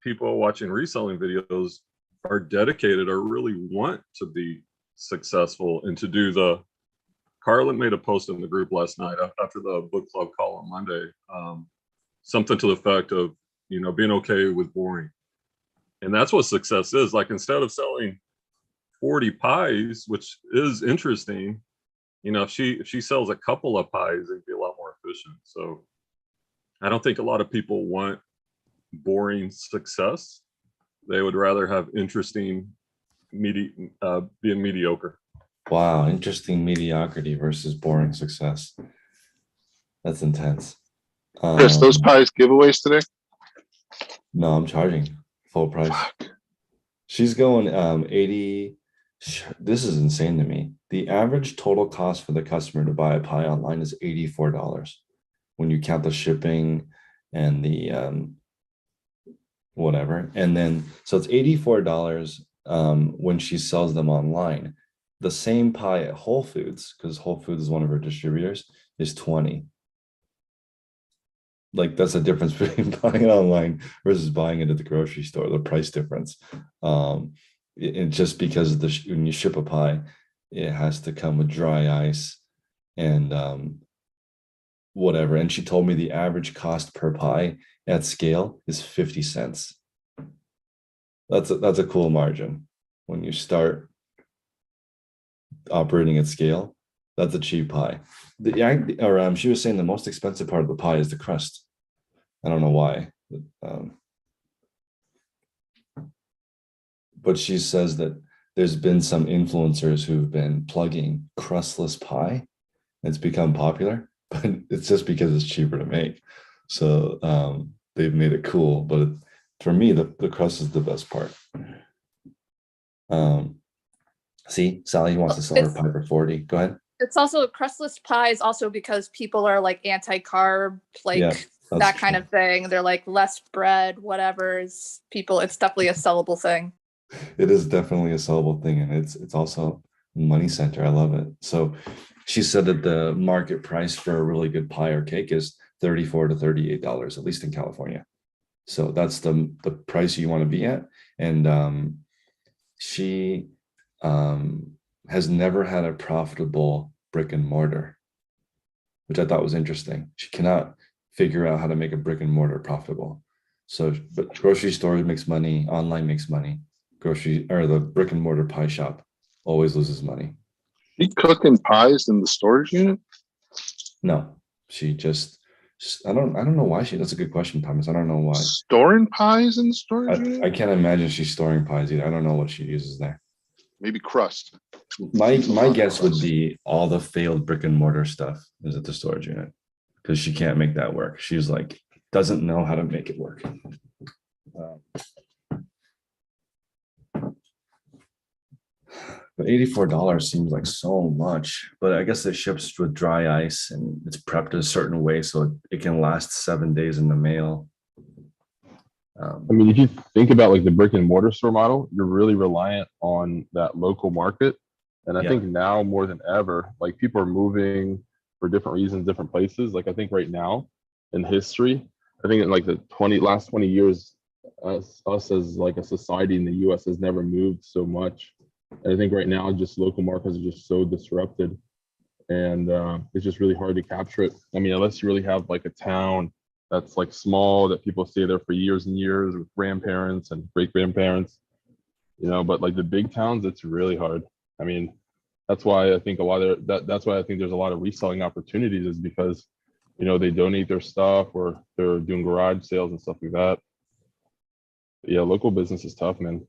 people watching reselling videos are dedicated or really want to be successful and to do the. Carlin made a post in the group last night after the book club call on Monday, something to the effect of, being okay with boring. And that's what success is. Like, instead of selling 40 pies, which is interesting, if she sells a couple of pies, it'd be a lot more efficient. So I don't think a lot of people want boring success. They would rather have interesting being mediocre. Wow, interesting mediocrity versus boring success. That's intense. Chris, those pies giveaways today? No, I'm charging full price. She's going 80. This is insane to me. The average total cost for the customer to buy a pie online is $84 when you count the shipping and the whatever. And then so it's $84 when she sells them online. The same pie at Whole Foods, because Whole Foods is one of her distributors, is $20. Like, that's the difference between buying it online versus buying it at the grocery store, the price difference. It just because when you ship a pie, it has to come with dry ice and whatever. And she told me the average cost per pie at scale is 50 cents. That's a cool margin when you start operating at scale. That's a cheap pie. She was saying the most expensive part of the pie is the crust. I don't know why. But she says that there's been some influencers who've been plugging crustless pie. It's become popular, but it's just because it's cheaper to make. So they've made it cool. But for me, the crust is the best part. See, Sally wants to sell her pie for 40. Go ahead. It's also crustless pies also because people are like anti-carb, like Yeah, that kind of thing. They're like less bread, whatever. It's definitely a sellable thing. It is definitely a sellable thing, and it's also a money center. I love it. So she said that the market price for a really good pie or cake is $34 to $38, at least in California. So that's the price you want to be at. And she has never had a profitable brick and mortar, which I thought was interesting. She cannot figure out how to make a brick and mortar profitable. So, but grocery stores makes money, online makes money. The brick and mortar pie shop always loses money. You cooking pies in the storage unit? No, she just, I don't know why that's a good question, Thomas. I don't know why. Storing pies in the storage unit? I can't imagine she's storing pies either. I don't know what she uses there. Maybe crust. My guess would be all the failed brick and mortar stuff is at the storage unit because she can't make that work. She's like, doesn't know how to make it work. But $84 seems like so much, but I guess it ships with dry ice and it's prepped a certain way so it can last 7 days in the mail. I mean, if you think about like the brick and mortar store model, you're really reliant on that local market. And I think now more than ever, like people are moving for different reasons, different places. Like I think right now in history, I think in like the last 20 years, us as like a society in the US has never moved so much. And I think right now, just local markets are just so disrupted and it's just really hard to capture it. I mean, unless you really have like a town that's like small, that people stay there for years and years with grandparents and great grandparents, but like the big towns, it's really hard. I mean, that's why I think that's why I think there's a lot of reselling opportunities is because, they donate their stuff or they're doing garage sales and stuff like that. But yeah, local business is tough, man.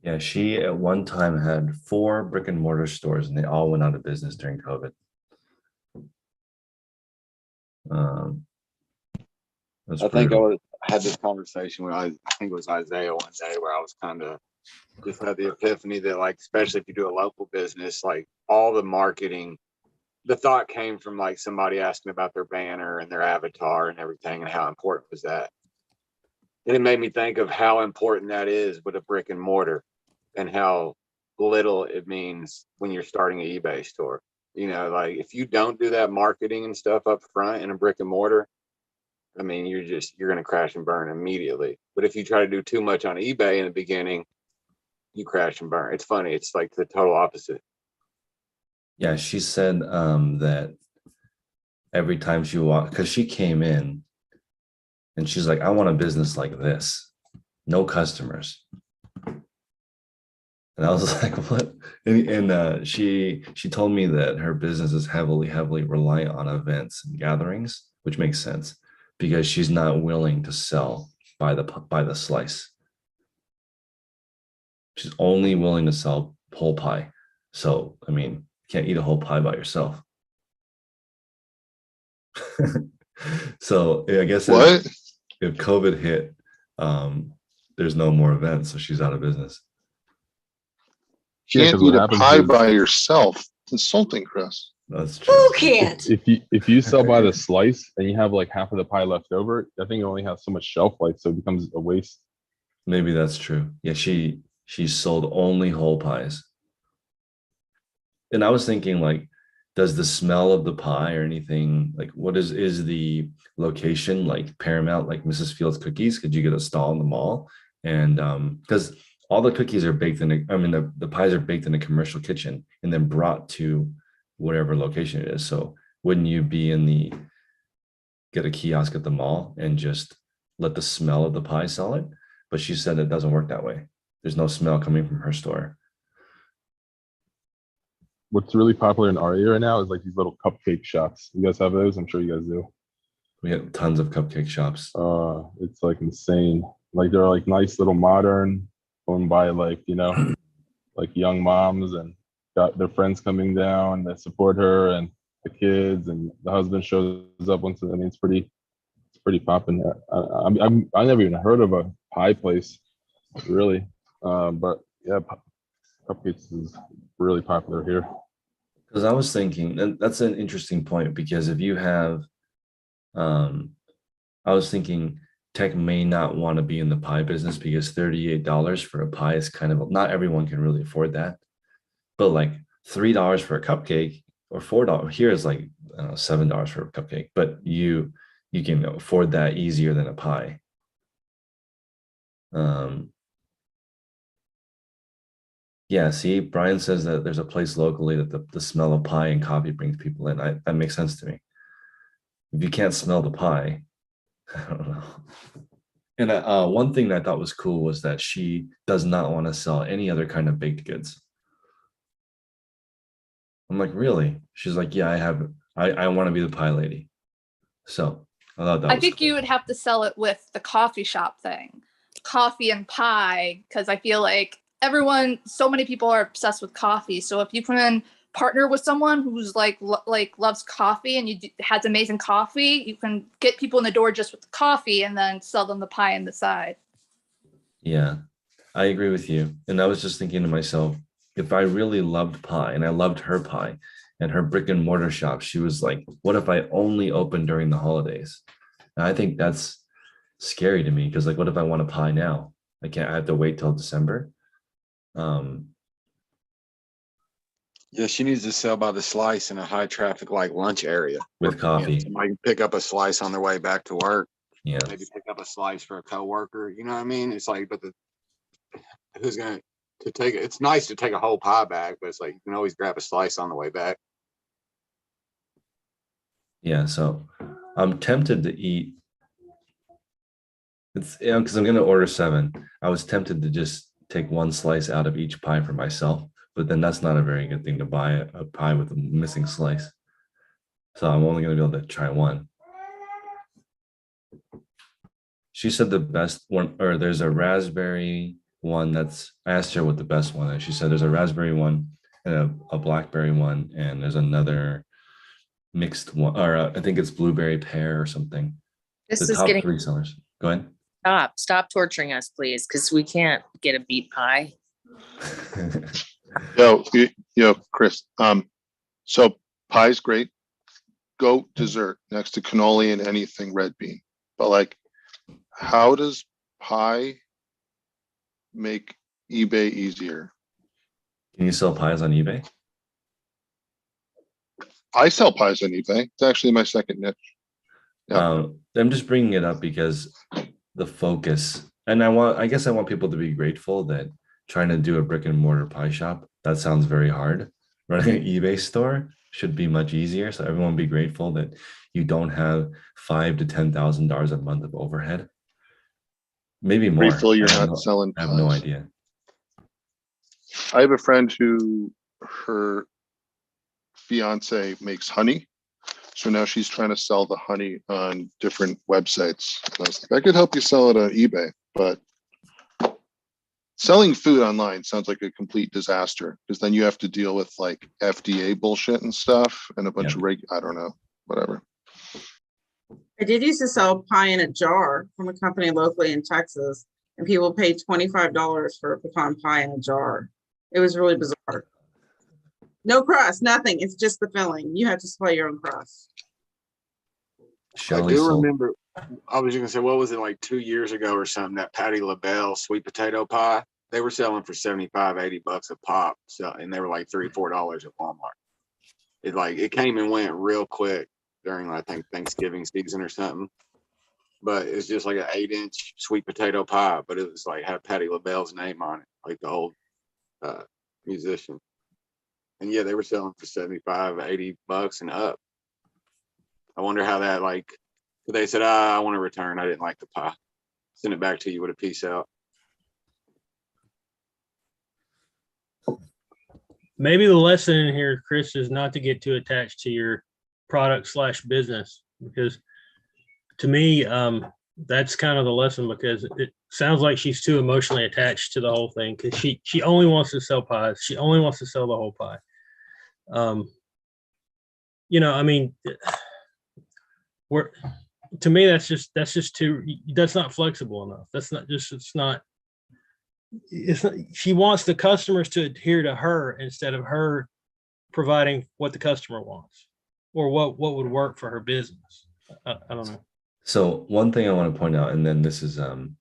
Yeah, she at one time had 4 brick and mortar stores and they all went out of business during COVID. I think I had this conversation with, I think it was Isaiah one day where I was kind of just had the epiphany that like, especially if you do a local business, like all the marketing, the thought came from like somebody asking about their banner and their avatar and everything and how important was that. And it made me think of how important that is with a brick and mortar and how little it means when you're starting an eBay store. Like if you don't do that marketing and stuff up front in a brick and mortar, I mean, you're going to crash and burn immediately. But if you try to do too much on eBay in the beginning, you crash and burn. It's funny. It's like the total opposite. Yeah, she said that every time she walked, because she came in and she's like, I want a business like this, no customers. And I was like, what? And she told me that her business is heavily reliant on events and gatherings, which makes sense because she's not willing to sell by the slice. She's only willing to sell whole pie. So, I mean, you can't eat a whole pie by yourself. So I guess if COVID hit, there's no more events, so she's out of business. Can't eat a pie by yourself. It's insulting, Chris. That's true. Who can't? If you sell by the slice and you have like half of the pie left over, I think you only have so much shelf life, so it becomes a waste. Maybe that's true. Yeah, she sold only whole pies. And I was thinking, like, does the smell of the pie or anything, like, what is the location like paramount, like Mrs. Fields Cookies? Could you get a stall in the mall? And because all the cookies are baked in, the pies are baked in a commercial kitchen and then brought to whatever location it is. So wouldn't you get a kiosk at the mall and just let the smell of the pie sell it? but she said it doesn't work that way. There's no smell coming from her store. What's really popular in our area right now is like these little cupcake shops. You guys have those? I'm sure you guys do. We have tons of cupcake shops. It's like insane. Like they're like nice little modern, owned by like, you know, like young moms, and got their friends coming down that support her, and the kids, and the husband shows up once. I mean, it's pretty popping. I never even heard of a pie place, really. But yeah, cupcakes is really popular here. Because I was thinking, and that's an interesting point, because if you have, I was thinking tech may not want to be in the pie business because $38 for a pie is kind of, not everyone can really afford that. But like $3 for a cupcake, or $4 here is like, I don't know, $7 for a cupcake, but you can afford that easier than a pie. Yeah, see, Brian says that there's a place locally that the smell of pie and coffee brings people in. That makes sense to me. If you can't smell the pie, I don't know. And one thing that I thought was cool was that she does not want to sell any other kind of baked goods. I'm like, really? She's like, yeah, I want to be the pie lady. So I thought that was I think cool. you would have to sell it with the coffee shop thing, coffee and pie, because I feel like so many people are obsessed with coffee. So if you can partner with someone who's like loves coffee, and has amazing coffee, you can get people in the door just with the coffee and then sell them the pie on the side. Yeah, I agree with you. And I was just thinking to myself, if I really loved pie and I loved her pie and her brick and mortar shop, she was like, what if I only open during the holidays? And I think that's scary to me, because like, what if I want a pie now? I have to wait till December. Yeah, she needs to sell by the slice in a high traffic like lunch area with coffee. Somebody can pick up a slice on their way back to work. Yeah. Maybe pick up a slice for a coworker. You know what I mean? It's like, but who's going to take it? It's nice to take a whole pie back, but it's like you can always grab a slice on the way back. Yeah, so I'm tempted to eat. It's because I'm going to order 7. I was tempted to just take one slice out of each pie for myself, but then that's not a very good thing to buy a pie with a missing slice. So I'm only going to be able to try one. She said the best one, or there's a raspberry one I asked her what the best one is. She said there's a raspberry one and a blackberry one, and there's another mixed one, or I think it's blueberry pear or something. This the is top getting 3 sellers. Go ahead. Stop torturing us, please, because we can't get a beet pie. Yo, Chris. So pie's great. Goat dessert next to cannoli and anything red bean. But like, how does pie make eBay easier? Can you sell pies on eBay? I sell pies on eBay. It's actually my second niche. Yeah. I'm just bringing it up because the focus, and I guess I want people to be grateful that trying to do a brick and mortar pie shop, that sounds very hard. Running an eBay store should be much easier. So everyone be grateful that you don't have $5,000 to $10,000 a month of overhead. Maybe more. Grateful you're not selling pies. I have no idea. I have a friend who her fiance makes honey. So now she's trying to sell the honey on different websites. I was like, I could help you sell it on eBay, but selling food online sounds like a complete disaster, because then you have to deal with like FDA bullshit and stuff and a bunch of I don't know, whatever. I did used to sell pie in a jar from a company locally in Texas, and people paid $25 for a pecan pie in a jar. It was really bizarre. No crust, nothing. It's just the filling. You have to supply your own crust. I do remember, I was going to say, what was it, like 2 years ago or something, that Patty LaBelle sweet potato pie? They were selling for $75-$80 a pop. So, and they were like $3-4 at Walmart. It came and went real quick during, I think, Thanksgiving season or something. But it's just like an 8-inch sweet potato pie, but it was like had Patty LaBelle's name on it, like the old musician. And yeah, they were selling for $75-$80 and up. I wonder how that, like, they said, I want to return. I didn't like the pie. Send it back to you with a piece out. maybe the lesson in here, Chris, is not to get too attached to your product / business, because to me, that's kind of the lesson, because it sounds like she's too emotionally attached to the whole thing, because she only wants to sell pies. She only wants to sell the whole pie. I mean, to me, that's just too, that's not flexible enough. It's not, she wants the customers to adhere to her instead of her providing what the customer wants or what would work for her business. I don't know. So one thing I want to point out, and then this is then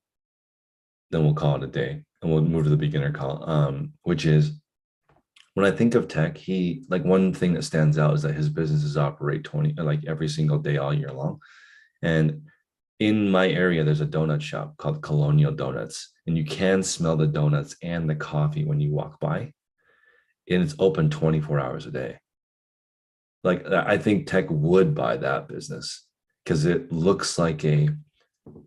we'll call it a day and we'll move to the beginner call, which is when I think of tech, one thing that stands out is that his businesses operate 20 like every single day all year long. And in my area, there's a donut shop called Colonial Donuts, and you can smell the donuts and the coffee when you walk by, and it's open 24 hours a day. Like, I think tech would buy that business because it looks like a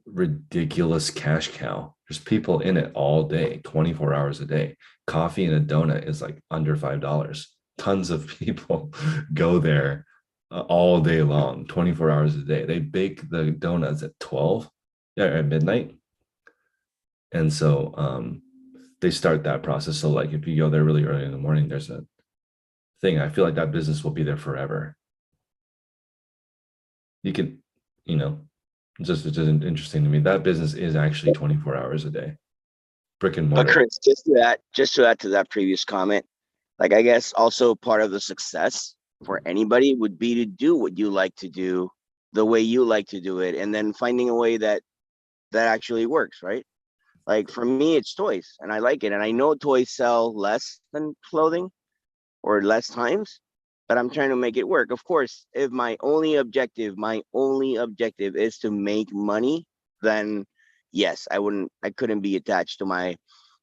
ridiculous cash cow. There's people in it all day, 24 hours a day. Coffee and a donut is like under $5. Tons of people go there all day long, 24 hours a day. They bake the donuts at 12 at midnight. And so they start that process. So like if you go there really early in the morning, there's a thing. I feel like that business will be there forever. You could, it's just interesting to me. That business is actually 24 hours a day. Brick and mortar. But Chris, just to add to that previous comment, like I guess also part of the success for anybody would be to do what you like to do the way you like to do it, and then finding a way that actually works, right? Like for me, it's toys, and I like it, and I know toys sell less than clothing or less times, but I'm trying to make it work. Of course, if my only objective is to make money, then yes, I couldn't be attached to my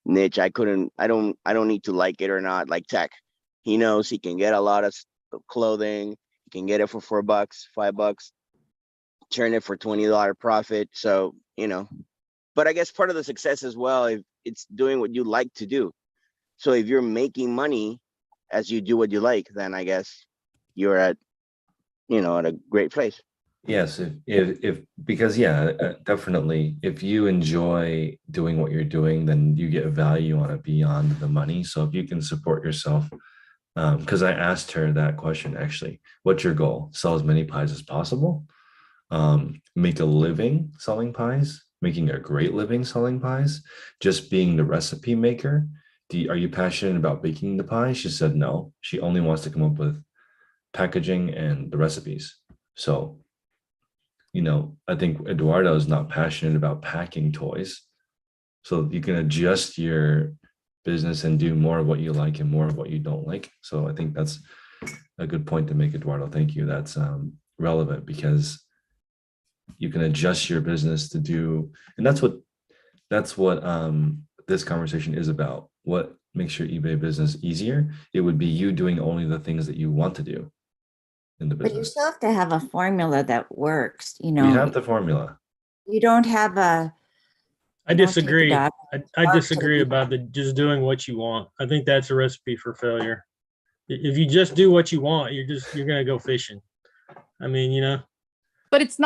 niche. I don't need to like it or not. Like Tech, he knows he can get a lot of clothing. He can get it for $4, $5, turn it for $20 profit. So, but I guess part of the success as well, if it's doing what you like to do. So if you're making money as you do what you like, then I guess you're at a great place. Yes, if because definitely, if you enjoy doing what you're doing, then you get value on it beyond the money. So if you can support yourself, because I asked her that question actually, what's your goal? Sell as many pies as possible, make a living selling pies, making a great living selling pies, just being the recipe maker. Are you passionate about baking the pie? She said no. She only wants to come up with packaging and the recipes. So, I think Eduardo is not passionate about packing toys. So you can adjust your business and do more of what you like and more of what you don't like. So I think that's a good point to make, Eduardo. Thank you. That's relevant because you can adjust your business to do, and that's what this conversation is about. What makes your eBay business easier? It would be you doing only the things that you want to do in the But you business. still have to have a formula that works, We have the formula. You don't have a. I disagree. I disagree about just doing what you want. I think that's a recipe for failure. If you just do what you want, you're gonna go fishing. I mean, But he's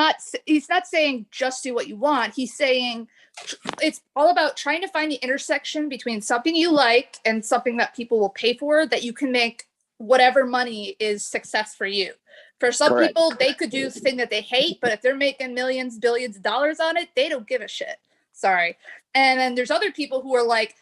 not saying just do what you want. He's saying it's all about trying to find the intersection between something you like and something that people will pay for, that you can make whatever money is success for you. For some people, they could do the thing that they hate, but if they're making millions, billions of dollars on it, they don't give a shit. Sorry. And then there's other people who are like,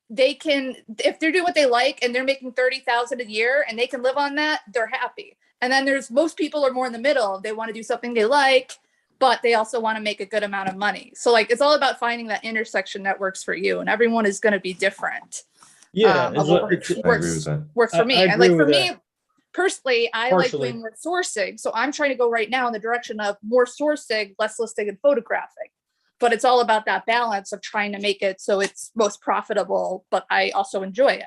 they can, if they're doing what they like and they're making $30,000 a year and they can live on that, they're happy. And then there's most people are more in the middle. They want to do something they like, but they also want to make a good amount of money. So like, it's all about finding that intersection that works for you, and everyone is going to be different. Yeah, Works for me. And like for me personally, I like doing more sourcing. So I'm trying to go right now in the direction of more sourcing, less listing and photographing. But it's all about that balance of trying to make it so it's most profitable, but I also enjoy it.